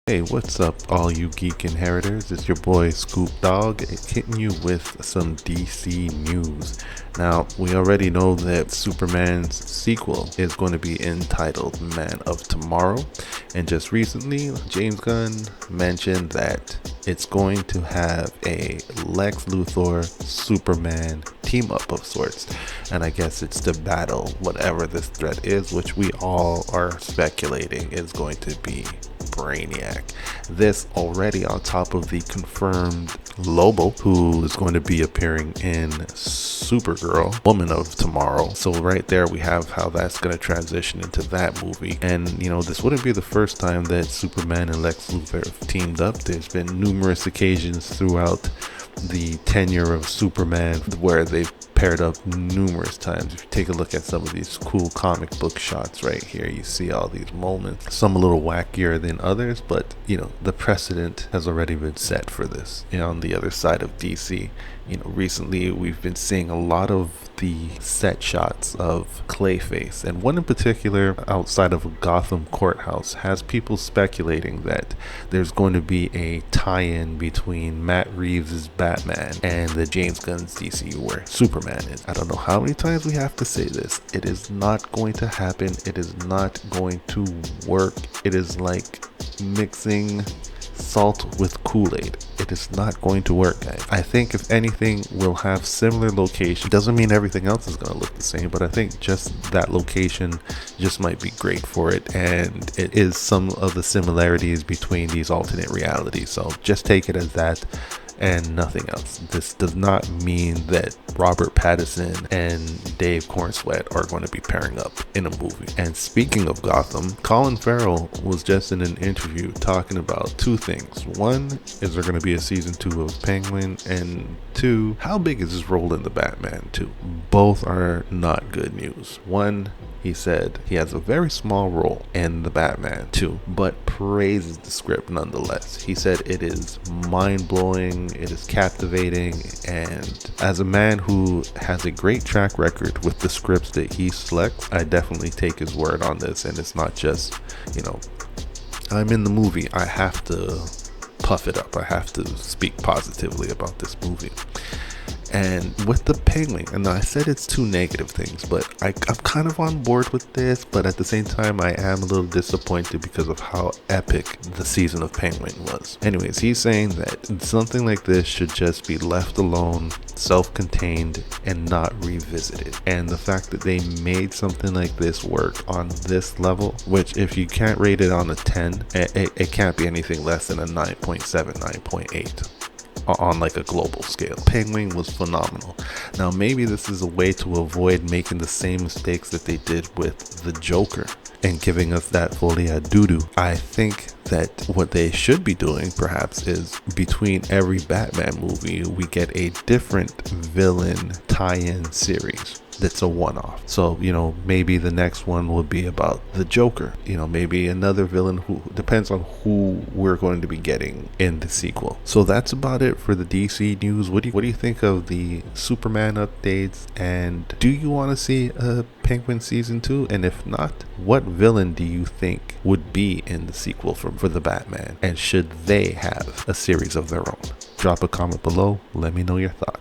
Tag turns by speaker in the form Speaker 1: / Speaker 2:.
Speaker 1: Hey, what's up, all you geek inheritors? It's your boy Scoop Dog hitting you with some DC news. Now, we already know that Superman's sequel is going to be entitled Man of Tomorrow, and just recently, James Gunn mentioned that it's going to have a Lex Luthor Superman team up of sorts, and I guess it's to battle whatever this threat is, which we all are speculating is going to be Brainiac. This already on top of the confirmed Lobo, who is going to be appearing in Supergirl, Woman of Tomorrow. So right there we have how that's going to transition into that movie. And this wouldn't be the first time that Superman and Lex Luthor have teamed up. There's been numerous occasions throughout the tenure of Superman where they've paired up numerous times. If you take a look at some of these cool comic book shots right here, you see all these moments, some a little wackier than others, but the precedent has already been set for this. On the other side of DC, recently we've been seeing a lot of the set shots of Clayface, and one in particular outside of a Gotham courthouse has people speculating that there's going to be a tie-in between Matt Reeves' Batman and the James Gunn's DC where Superman is. I don't know how many times we have to say this. It is not going to happen. It is not going to work. It is like mixing salt with Kool-Aid. It is not going to work, guys. I think if anything, we'll have similar location. Doesn't mean everything else is going to look the same, but I think just that location just might be great for it, and it is some of the similarities between these alternate realities. So just take it as that and nothing else. This does not mean that Robert Pattinson and Dave Cornsweet are going to be pairing up in a movie. And speaking of Gotham, Colin Farrell was just in an interview talking about two things. One, is there going to be a season 2 of Penguin? And two, how big is his role in the Batman 2? Both are not good news. One, he said he has a very small role in the Batman 2, but praises the script nonetheless. He said it is mind-blowing, it is captivating, and as a man who has a great track record with the scripts that he selects, I definitely take his word on this. And it's not just, I'm in the movie, I have to puff it up, I have to speak positively about this movie. And with the Penguin, and I said it's two negative things, but I'm kind of on board with this, but at the same time I am a little disappointed because of how epic the season of Penguin was. Anyways, he's saying that something like this should just be left alone, self-contained, and not revisited. And the fact that they made something like this work on this level, which if you can't rate it on a 10, it can't be anything less than a 9.7, 9.8. on like a global scale. Penguin was phenomenal. Now maybe this is a way to avoid making the same mistakes that they did with the Joker and giving us that folie à doo-doo. I think that what they should be doing perhaps is between every Batman movie we get a different villain tie-in series that's a one-off. So maybe the next one will be about the Joker, maybe another villain, who depends on who we're going to be getting in the sequel. So that's about it for the DC news. What do you think of the Superman updates, and do you want to see a Penguin season 2? And if not, what villain do you think would be in the sequel for the Batman, and should they have a series of their own? Drop a comment below, let me know your thoughts.